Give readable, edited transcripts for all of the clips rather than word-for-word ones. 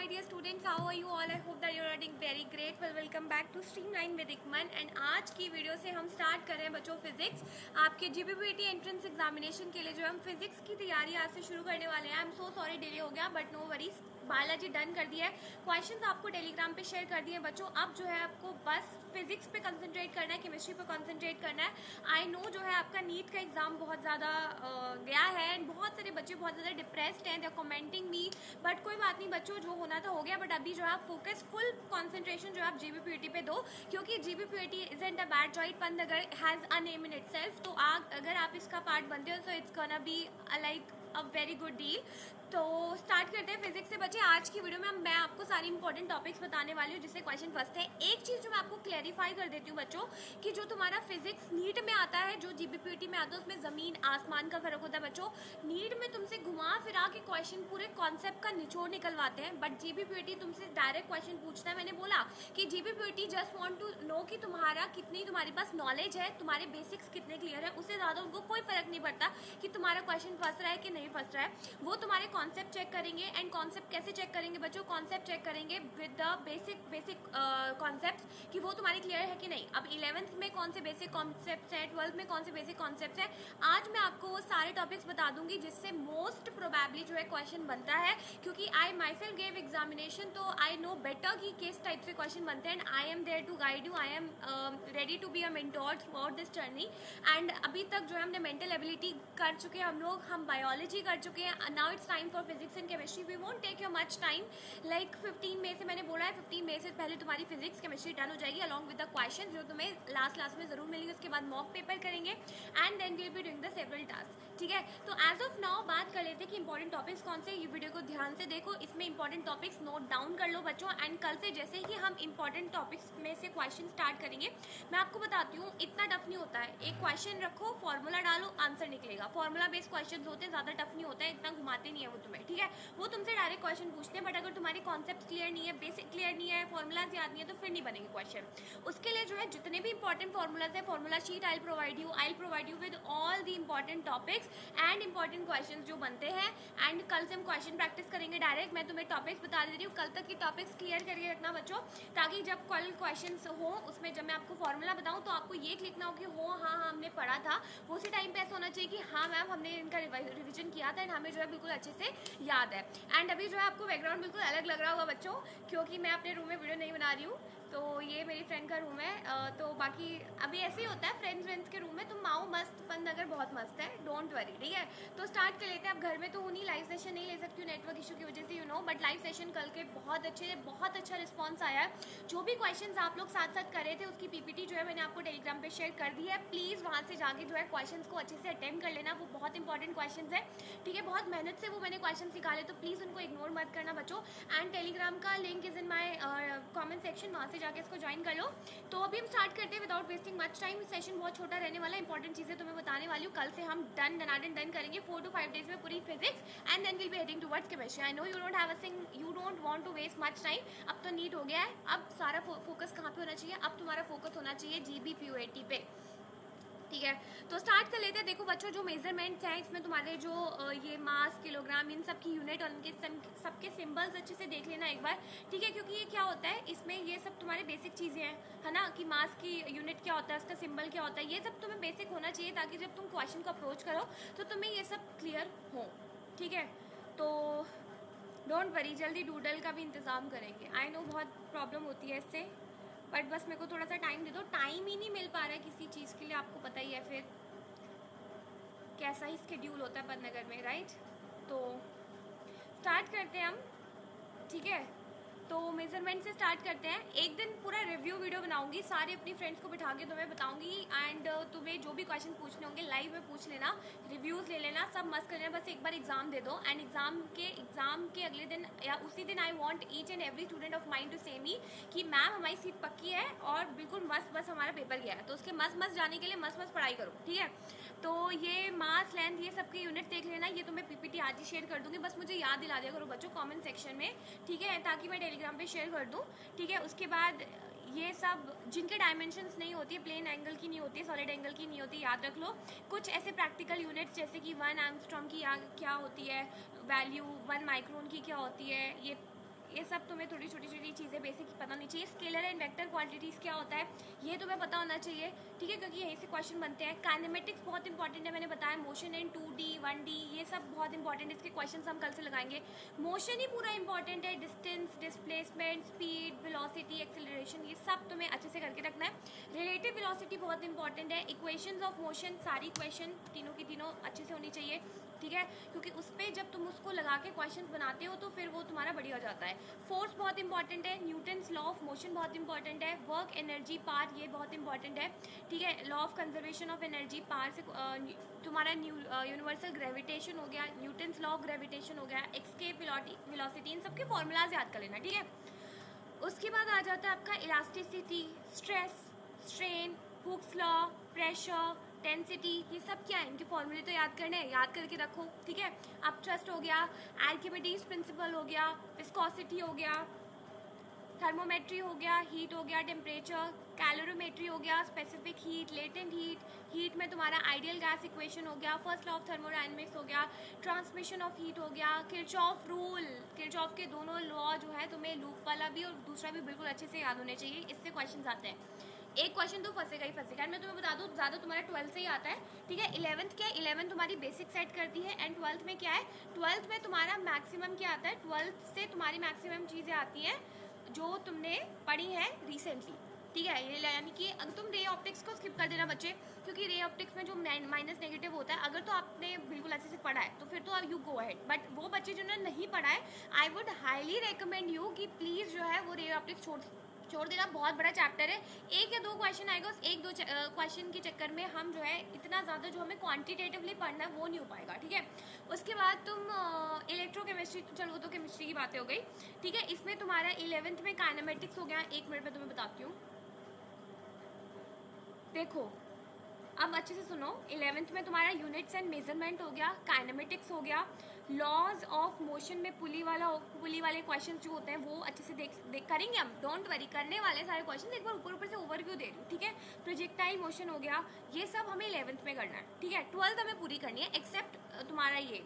dear students, how are you all? I hope that you are doing very great. Welcome back to Streamline with Ikman and आज की video से हम start कर रहे हैं बच्चों फिजिक्स। आपके जीपीपीटी एंट्रेंस एग्जामिनेशन के लिए जो हम फिजिक्स की तैयारी आज से शुरू करने वाले हैं। I am so sorry delay हो गया but no worries, biology done कर दिया है, क्वेश्चंस आपको टेलीग्राम पे शेयर कर दिए बच्चों। अब जो है आपको बस फिजिक्स पे कंसंट्रेट करना है, केमिस्ट्री पे कंसंट्रेट करना है। आई नो जो है आपका नीट का एग्जाम बहुत ज़्यादा गया है एंड बहुत सारे बच्चे बहुत ज़्यादा डिप्रेस्ड हैं, they are commenting me, but कोई बात नहीं बच्चों, जो होना था हो गया। बट अभी जो है आप फोकस फुल कंसंट्रेशन जो है आप जीबीपीटी पे दो, क्योंकि GBPT isn't a bad joint पंदगर has a name in itself. तो अगर आप इसका पार्ट बनते हो तो it's gonna be like a very good deal. तो स्टार्ट करते हैं फिजिक्स से बच्चे। आज की वीडियो में मैं आपको सारी इंपॉर्टेंट टॉपिक्स बताने वाली हूँ, जिससे क्वेश्चन फर्स्ट है। एक चीज़ जो मैं आपको क्लैरिफाई कर देती हूँ बच्चों, कि जो तुम्हारा फिजिक्स नीट में आता है, जो जीबीपीटी में आता है, उसमें ज़मीन आसमान का फर्क होता है बच्चों। नीट में तुमसे घुमा फिरा के क्वेश्चन पूरे कॉन्सेप्ट का निचोड़ निकलवाते हैं, बट जीबीपीटी तुमसे डायरेक्ट क्वेश्चन पूछता है। मैंने बोला कि जीबीपीटी जस्ट वॉन्ट टू नो कि तुम्हारा कितनी तुम्हारे पास नॉलेज है, तुम्हारे बेसिक्स कितने क्लियर है। उससे ज़्यादा उनको कोई फर्क नहीं पड़ता कि तुम्हारा क्वेश्चन फंस रहा है कि नहीं फंस रहा है। वो तुम्हारे कॉन्सेप्ट चेक करेंगे। एंड कॉन्सेप्ट कैसे चेक करेंगे बच्चों? कॉन्सेप्ट चेक करेंगे विद द बेसिक कॉन्सेप्ट्स कि वो तुम्हारे क्लियर है कि नहीं। अब 11th में कौन से बेसिक कॉन्सेप्ट्स है, 12th में कौन से बेसिक कॉन्सेप्ट्स है, आज मैं आपको वो सारे टॉपिक्स बता दूंगी, जिससे मोस्ट प्रोबेबली जो है क्वेश्चन बनता है। क्योंकि आई माई सेल्फ गेव एग्जामिनेशन, तो आई नो बेटर कि किस टाइप से क्वेश्चन बनते हैं। I am there to guide you, I am ready to be a mentor throughout this journey. And अभी तक जो है हमने मेंटल एबिलिटी कर चुके हैं हम लोग, हम बायोलॉजी कर चुके हैं। Now it's time for physics and chemistry. We won't take your much time, like 15 मई से मैंने बोला है, 15 मई से पहले तुम्हारी फिजिक्स केमिस्ट्री डन हो जाएगी अलॉन्ग विद द क्वेश्चन, जो तुम्हें लास्ट में जरूर मिलेगी। उसके बाद मॉक पेपर करेंगे and then we'll be doing the several task. ठीक है, तो एज ऑफ नाउ बात कर लेते हैं कि इंपॉर्टेंट टॉपिक्स कौन से। ये वीडियो को ध्यान से देखो, इसमें इंपॉर्टेंट टॉपिक्स नोट डाउन कर लो बच्चों। एंड कल से जैसे ही हम इंपॉर्टेंट टॉपिक्स में से क्वेश्चन स्टार्ट करेंगे, मैं आपको बताती हूँ इतना टफ नहीं होता है। एक क्वेश्चन रखो, फॉर्मूला डालो, आंसर निकलेगा। फॉर्मूला बेस्ड क्वेश्चन होते हैं, ज्यादा टफ नहीं होता है, इतना घुमाते नहीं है वो तुम्हें। ठीक है, वो तुमसे डायरेक्ट क्वेश्चन पूछते हैं, बट अगर तुम्हारे कॉन्सेप्ट क्लियर नहीं है, बेसिक क्लियर नहीं है, फॉर्मूलाज याद नहीं है, तो फिर नहीं बनेंगे क्वेश्चन। उसके लिए जो है जितने भी इंपॉर्टेंट फॉर्मूलाज है, formula sheet I provide you with all the important topics and important question जो बनते हैं। एंड कल से हम क्वेश्चन प्रैक्टिस करेंगे डायरेक्ट। मैं तुम्हें टॉपिक्स बता दे रही हूँ, कल तक की टॉपिक्स क्लियर करके रखना बच्चों, ताकि जब कल क्वेश्चन हो उसमें जब मैं आपको फॉर्मूला बताऊँ तो आपको ये लिखना हो कि हो हाँ हमने पढ़ा था। वो उसी टाइम पे ऐसा होना चाहिए कि हाँ मैम हमने इनका रिविजन किया था एंड हमें जो है बिल्कुल अच्छे से याद है। एंड अभी जो है आपको बैकग्राउंड बिल्कुल अलग लग रहा होगा बच्चों, क्योंकि मैं अपने रूम में वीडियो नहीं बना रही हूँ। तो ये मेरी फ्रेंड का रूम है। तो बाकी अभी ऐसे ही होता है फ्रेंड्स के रूम में, तुम माओ मस्त पंदगर बहुत मस्त है, डोंट वरी। ठीक है, तो स्टार्ट कर लेते हैं। अब घर में तो हूँ नहीं, लाइव सेशन नहीं ले सकती हूँ नेटवर्क इशू की वजह से, you know, but live session कल के बहुत अच्छा रिस्पॉन्स आया है। जो भी क्वेश्चन आप लोग साथ साथ कर रहे थे उसकी पीपीटी जो है मैंने आपको टेलीग्राम पे शेयर कर दी है। प्लीज़ वहाँ से जाके जो है क्वेश्चन को अच्छे से अटेम्प्ट कर लेना, वो बहुत इंपॉर्टेंट क्वेश्चन है। ठीक है, बहुत मेहनत से वो मैंने क्वेश्चन निकाले, तो प्लीज़ उनको इग्नोर मत करना बच्चों। एंड टेलीग्राम का link is in my comment section, वहाँ से जाके इसको ज्वाइन कर लो। तो अभी हम स्टार्ट करते हैं without wasting much time. Session बहुत छोटा रहने वाला है, इंपॉर्टेंट चीज़ें तुम्हें बताने वाली हूँ। कल से हम डन करेंगे 4 to 5 डेज में पूरी physics and then will be heading towards chemistry. I know you don't want to waste much time. अब तो नीट हो गया है, अब सारा फोकस कहाँ पे होना चाहिए? अब तुम्हारा फोकस होना चाहिए जीबीपीटी पे। ठीक है, तो स्टार्ट कर लेते हैं। देखो बच्चों, जो मेजरमेंट्स हैं इसमें तुम्हारे जो ये मास, किलोग्राम, इन सब की यूनिट और इनके सबके सिंबल्स अच्छे से देख लेना एक बार। ठीक है, क्योंकि ये क्या होता है, इसमें ये सब तुम्हारे बेसिक चीज़ें हैं, है ना, कि मास की यूनिट क्या होता है, उसका सिंबल क्या होता है, ये सब तुम्हें बेसिक होना चाहिए, ताकि जब तुम क्वेश्चन को अप्रोच करो तो तुम्हें ये सब क्लियर हो। ठीक है, तो डोंट वरी, जल्दी डूडल का भी इंतज़ाम करेंगे। आई नो बहुत प्रॉब्लम होती है इससे, बट बस मेरे को थोड़ा सा टाइम दे दो। टाइम ही नहीं मिल पा रहा है किसी चीज़ के लिए, आपको पता ही है फिर कैसा ही स्केड्यूल होता है पदनगर में, राइट। तो स्टार्ट करते हैं हम। ठीक है, तो मेजरमेंट से स्टार्ट करते हैं। एक दिन पूरा रिव्यू वीडियो बनाऊंगी, सारे अपनी फ्रेंड्स को बिठा के तुम्हें बताऊंगी। एंड तुम्हें जो भी क्वेश्चन पूछने होंगे लाइव में पूछ लेना, रिव्यूज़ ले लेना, सब मस्त कर लेना। बस एक बार एग्जाम दे दो एंड एग्जाम के अगले दिन या उसी दिन I want each and every student of mind to say me कि मैम हमारी सीट पक्की है और बिल्कुल मस्त बस हमारा पेपर गया है। तो उसके मस्त जाने के लिए मस्त पढ़ाई करो। ठीक है, तो ये मास, लेंथ, ये सबके यूनिट देख लेना। ये तुम्हें पीपीटी आज ही शेयर कर दूंगी, बस मुझे याद दिला दिया करो बच्चों कमेंट सेक्शन में। ठीक है, ताकि मैं टेलीग्राम पे शेयर कर दूं। ठीक है, उसके बाद ये सब जिनके डायमेंशंस नहीं होती है, प्लेन एंगल की नहीं होती है, सॉलिड एंगल की नहीं होती, याद रख लो। कुछ ऐसे प्रैक्टिकल यूनिट्स जैसे कि 1 एंगस्ट्रॉम की क्या होती है वैल्यू, 1 माइक्रोन की क्या होती है, ये ये सब तुम्हें थोड़ी छोटी छोटी चीज़ें बेसिक पता होनी चाहिए। स्केलर एंड वेक्टर क्वांटिटीज़ क्या होता है ये तुम्हें पता होना चाहिए, ठीक है, क्योंकि यहीं से क्वेश्चन बनते हैं। काइनेमेटिक्स बहुत इंपॉर्टेंट है, मैंने बताया मोशन इन 2D 1D ये सब बहुत इंपॉर्टेंट है, इसके क्वेश्चन हम कल से लगाएंगे। मोशन ही पूरा इंपॉर्टेंट है, distance, displacement, speed, velocity, acceleration, ये सब तुम्हें अच्छे से करके रखना है। रिलेटिव वेलोसिटी बहुत इंपॉर्टेंट है। इक्वेशंस ऑफ मोशन सारी इक्वेशन तीनों की तीनों अच्छे से होनी चाहिए, ठीक है, क्योंकि उस पर जब तुम उसको लगा के क्वेश्चन बनाते हो तो फिर वो तुम्हारा बढ़िया हो जाता है। फोर्स बहुत इंपॉर्टेंट है, न्यूटन्स लॉ ऑफ मोशन बहुत इंपॉर्टेंट है, वर्क एनर्जी पार ये बहुत इंपॉर्टेंट है, ठीक है, law of conservation of energy पार से तुम्हारा यूनिवर्सल ग्रेविटेशन हो गया, न्यूटन्स लॉ ऑफ ग्रेविटेशन हो गया, एस्केप वेलोसिटी, इन सबके फॉर्मूलाज याद कर लेना, ठीक है। उसके बाद आ जाता है आपका elasticity, stress, strain, Hooke's law, pressure, density, ये सब क्या है, इनके फॉर्मूले तो याद करने हैं, याद करके रखो, ठीक है। अब थ्रस्ट हो गया, आर्किमिडीज प्रिंसिपल हो गया, विस्कोसिटी हो गया, थर्मोमेट्री हो गया, हीट हो गया, टेम्परेचर, कैलोरीमेट्री हो गया, specific heat, latent heat, heat में तुम्हारा आइडियल गैस इक्वेशन हो गया, फर्स्ट लॉ ऑफ थर्मोडायनेमिक्स हो गया, ट्रांसमिशन ऑफ हीट हो गया, किरचॉफ रूल, किरचॉफ के दोनों लॉ जो है तुम्हें लूप वाला भी और दूसरा भी बिल्कुल अच्छे से याद होने चाहिए, इससे क्वेश्चन आते हैं। एक क्वेश्चन तो फंसेगा ही फंसेगा, मैं तुम्हें बता दूं ज़्यादा तुम्हारा 12th से ही आता है, ठीक है। 11th क्या है, 11th तुम्हारी बेसिक सेट करती है, एंड 12th में क्या है, 12th में तुम्हारा मैक्सिमम क्या आता है, 12th से तुम्हारी मैक्सिमम चीज़ें आती हैं जो तुमने पढ़ी है रिसेंटली, ठीक है। ये यानी कि अगर तुम रे ऑप्टिक्स को स्किप कर देना बच्चे, क्योंकि रे ऑप्टिक्स में जो माइनस नेगेटिव होता है, अगर तो आपने बिल्कुल अच्छे से पढ़ा है तो फिर तो यू गो अहेड, बट वो बच्चे जिन्होंने नहीं पढ़ा है, I would highly recommend you कि प्लीज़ जो है वो रे ऑप्टिक्स छोड़ देना, बहुत बड़ा चैप्टर है, एक या दो क्वेश्चन आएगा, उस एक दो क्वेश्चन के चक्कर में हम जो है इतना ज़्यादा जो हमें क्वांटिटेटिवली पढ़ना है वो नहीं हो पाएगा, ठीक है। उसके बाद तुम इलेक्ट्रोकेमिस्ट्री, चलो तो केमिस्ट्री की बातें हो गई, ठीक है। इसमें तुम्हारा 11th में काइनेमेटिक्स हो गया, एक मिनट में तुम्हें बताती हूँ, देखो अब अच्छे से सुनो। 11th में तुम्हारा यूनिट्स एंड मेजरमेंट हो गया, काइनेमेटिक्स हो गया, लॉज ऑफ मोशन में पुली वाले क्वेश्चंस जो होते हैं वो अच्छे से देख करेंगे हम, डोंट वरी, करने वाले सारे क्वेश्चन, एक बार ऊपर से ओवरव्यू दे रही हूँ, ठीक है। प्रोजेक्टाइल मोशन हो गया, ये सब हमें 11th में करना है, ठीक है। 12th हमें पूरी करनी है, एक्सेप्ट तुम्हारा ये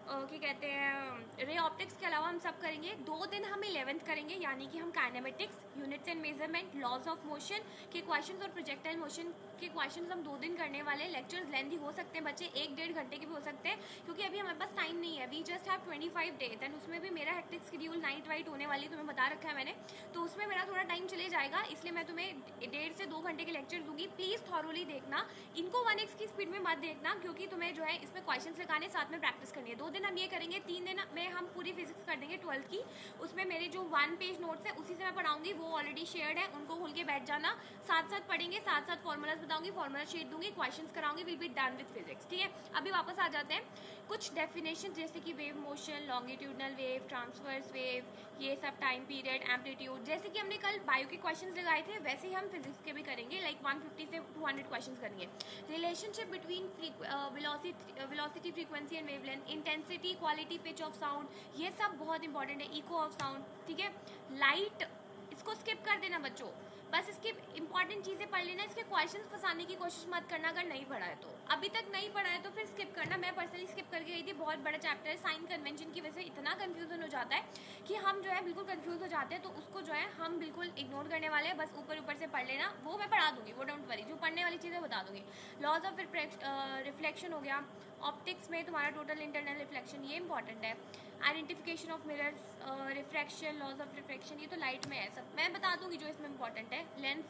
क्या कहते हैं रे ऑप्टिक्स के अलावा हम सब करेंगे। 2 दिन हम 11th करेंगे, यानी कि हम kinematics, units and measurement, laws of motion के क्वेश्चंस और प्रोजेक्टाइल मोशन के क्वेश्चंस हम 2 दिन करने वाले हैं। लेक्चर्स लेंथी हो सकते हैं बच्चे, 1-1.5 घंटे के भी हो सकते हैं, क्योंकि अभी हमारे पास टाइम नहीं है, we just have 25 days, and उसमें भी मेरा हेक्टिक शेड्यूल नाइट वाइट होने वाली तुम्हें बता रखा है मैंने, तो उसमें मेरा थोड़ा टाइम चले जाएगा, इसलिए मैं तुम्हें 1.5 से 2 घंटे के लेक्चर दूंगी। प्लीज़ थॉरोली देखना, इनको 1x की स्पीड में मत देखना, क्योंकि तुम्हें जो है इसमें क्वेश्चन लगाने, साथ में प्रैक्टिस करनी है। 2 दिन हम ये करेंगे, 3 दिन में हम पूरी फिजिक्स कर देंगे 12th की, उसमें मेरे जो 1 पेज नोट्स है उसी से मैं पढ़ाऊंगी, वो ऑलरेडी शेयर्ड है, उनको खोल के बैठ जाना, साथ साथ पढ़ेंगे, साथ साथ फॉर्मूलाज बताऊंगी, फॉर्मूला शीट दूंगी, क्वेश्चंस कराऊंगी, will be done with physics, ठीक है। अभी वापस आ जाते हैं, कुछ डेफिनेशन जैसे कि wave motion, longitudinal wave, transverse wave, ये सब, टाइम पीरियड, एम्पलीट्यूड, जैसे कि हमने कल बायो के क्वेश्चंस लगाए थे वैसे ही हम फिजिक्स के भी करेंगे, लाइक 150 से 200 क्वेश्चंस करेंगे। Relationship between velocity, frequency and wavelength, intensity, quality, pitch of sound, ये सब बहुत इंपॉर्टेंट है, इको ऑफ साउंड, ठीक है। लाइट, इसको स्किप कर देना बच्चों, बस इसकी इंपॉर्टेंट चीज़ें पढ़ लेना, इसके क्वेश्चंस फंसाने की कोशिश मत करना, अगर नहीं पढ़ा है तो, अभी तक नहीं पढ़ा है तो फिर स्किप करना। मैं पर्सनली स्किप करके गई थी, बहुत बड़ा चैप्टर है, साइन कन्वेंशन की वजह से इतना कन्फ्यूजन हो जाता है कि हम जो है बिल्कुल कन्फ्यूज हो जाते हैं, तो उसको जो है हम बिल्कुल इग्नोर करने वाले हैं, बस ऊपर ऊपर से पढ़ लेना, वो मैं पढ़ा दूंगी, वो डोंट वरी, जो पढ़ने वाली चीज़ें बता दूंगी। लॉज ऑफ रिफ्लेक्शन हो गया, ऑप्टिक्स में तुम्हारा टोटल इंटरनल रिफ्लेक्शन, ये इंपॉर्टेंट है, identification of mirrors, refraction, laws of refraction, ये तो लाइट में है, सब मैं बता दूंगी जो इसमें इंपॉर्टेंट है। लेंस,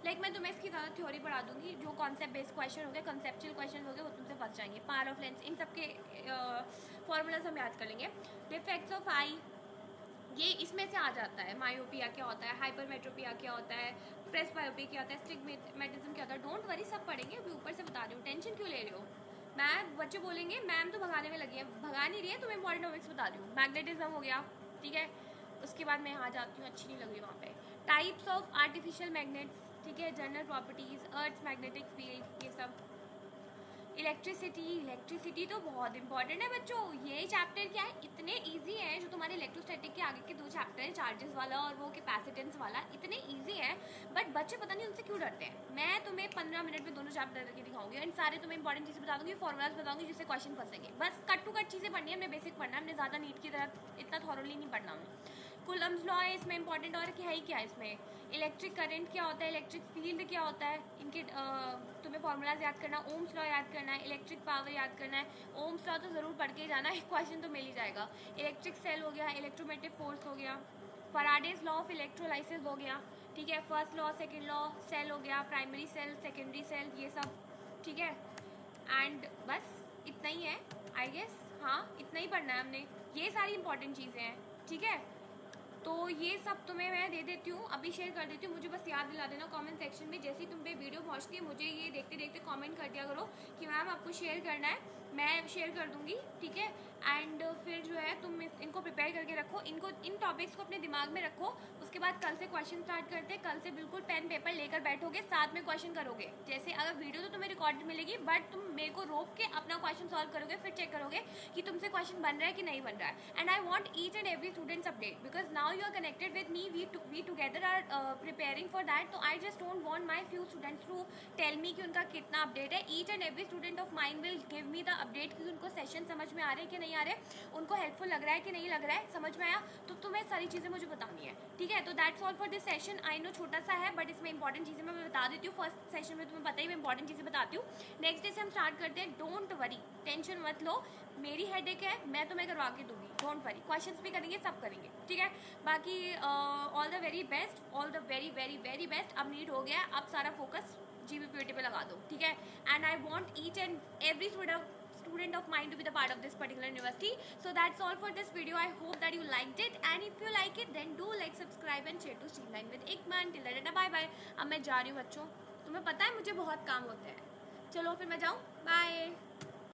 लाइक मैं तुम्हें इसकी ज़्यादा थ्योरी पढ़ा दूंगी, जो कॉन्सेप्ट बेस्ड क्वेश्चन हो गए, कंसेप्चुअल क्वेश्चन हो गए, वो तुमसे फंस जाएंगे। पावर ऑफ लेंस, इन सब के फॉर्मूलाज हम याद कर लेंगे। डिफेक्ट्स ऑफ आई, ये इसमें से आ जाता है, मायोपिया क्या होता है, हाइपरमेट्रोपिया क्या होता है, प्रेसबायोपिया क्या होता है, स्टिग्मेटिज्म क्या होता है, डोंट वरी, सब पढ़ेंगे, अभी ऊपर से बता रही हूँ, टेंशन क्यों ले रही हो। मैं, बच्चे बोलेंगे मैम तो भगाने में लगी है, भगा नहीं रही है, तुम्हें इंपॉर्टेंट टॉपिक्स बता रही हूँ। मैग्नेटिज्म हो गया, ठीक है। उसके बाद मैं यहाँ जाती हूँ, अच्छी नहीं लग रही वहाँ पे। टाइप्स ऑफ आर्टिफिशियल मैग्नेट्स, ठीक है, general properties, earth magnetic field, ये सब। इलेक्ट्रिसिटी तो बहुत इंपॉर्टेंट है बच्चों, ये चैप्टर क्या है, इतने इजी है, जो तुम्हारे इलेक्ट्रोस्टैटिक के आगे के 2 चैप्टर हैं, चार्जेस वाला और वो कैपेसिटेंस वाला, इतने इजी है, बट बच्चे पता नहीं उनसे क्यों डरते हैं। मैं तुम्हें 15 मिनट में दोनों चैप्टर करके दिखाऊंगी, एंड सारे तुम्हें इंपॉर्टेंट चीज़ें बता दूंगी, फॉर्मुलाज बताऊंगी, जिससे क्वेश्चन फंसेंगे, बस कट टू कट चीज़ें पढ़नी है, हमें बेसिक पढ़ना है, हमने ज़्यादा नीट की तरह इतना थॉरोली नहीं पढ़ना हमें। कुल कूलम्स लॉ है इसमें इंपॉर्टेंट, और क्या है, क्या है इसमें इलेक्ट्रिक करंट क्या होता है, इलेक्ट्रिक फील्ड क्या होता है, इनके तुम्हें फॉर्मूलाज याद करना, ओम्स लॉ याद करना है, इलेक्ट्रिक पावर याद करना है। ओम्स लॉ तो ज़रूर पढ़ के जाना, एक क्वेश्चन तो मिल ही जाएगा। इलेक्ट्रिक सेल हो गया, इलेक्ट्रोमैग्नेटिक फोर्स हो गया, फैराडेज लॉ ऑफ इलेक्ट्रोलाइसिस हो गया, ठीक है, first law second law, cell हो गया, प्राइमरी सेल सेकेंडरी सेल, ये सब, ठीक है। एंड बस इतना ही है आई गेस, हाँ इतना ही पढ़ना है हमने, ये सारी इंपॉर्टेंट चीज़ें हैं, ठीक है। तो ये सब तुम्हें मैं दे देती हूँ, अभी शेयर कर देती हूँ, मुझे बस याद दिला देना कमेंट सेक्शन में, जैसे ही तुम पे वीडियो पहुँचती है मुझे ये देखते देखते कमेंट कर दिया करो कि मैम आपको शेयर करना है, मैं शेयर कर दूँगी, ठीक है। एंड फिर जो है तुम इनको प्रिपेयर करके रखो, इनको इन टॉपिक्स को अपने दिमाग में रखो। उसके बाद कल से क्वेश्चन स्टार्ट करते हैं, कल से बिल्कुल पेन पेपर लेकर बैठोगे, साथ में क्वेश्चन करोगे। जैसे अगर वीडियो तो तुम्हें रिकॉर्ड मिलेगी, बट तुम मेरे को रोक के अपना क्वेश्चन सॉल्व करोगे, फिर चेक करोगे कि तुमसे क्वेश्चन बन रहा है कि नहीं बन रहा है। And I want each and every students update, because now you are connected with me, we together are preparing for that, तो I just don't want my few students to tell me कि उनका कितना update है। each and every student of mine will give me the update कि उनको session समझ में आ रहे हैं कि नहीं आ रहे, उनको हेल्पफुल लग रहा है कि नहीं लग रहा है, समझ में आया, तो तुम्हें सारी चीज़ें मुझे बतानी है, ठीक है। तो that's all for this session. I know छोटा सा है, बट इसमें इंपॉर्टेंट चीज़ें मैं बता देती हूँ। फर्स्ट सेशन में तुम्हें पता ही, मैं इंपॉर्टेंट चीज़ें बताती हूँ। नेक्स्ट डे से हम स्टार्ट करते हैं। डोंट वरी, टेंशन मत लो, मेरी हेडेक है, मैं तुम्हें करवा के दूंगी, डोंट वरी। क्वेश्चंस भी करेंगे, सब करेंगे, ठीक है। बाकी all the very best, all the very very very best. अब नीट हो गया, अब सारा फोकस GBPOT पे लगा दो, ठीक है। And I want each and every student of mine to be the part of this particular university. So that's all for this video. I hope that you liked it, and if you like it then do like, subscribe and share to Streamline with Ikman. Till then, bye bye. अब मैं जा रही हूँ बच्चों, तुम्हें पता है मुझे बहुत काम होते हैं। चलो फिर मैं जाऊँ, बाय।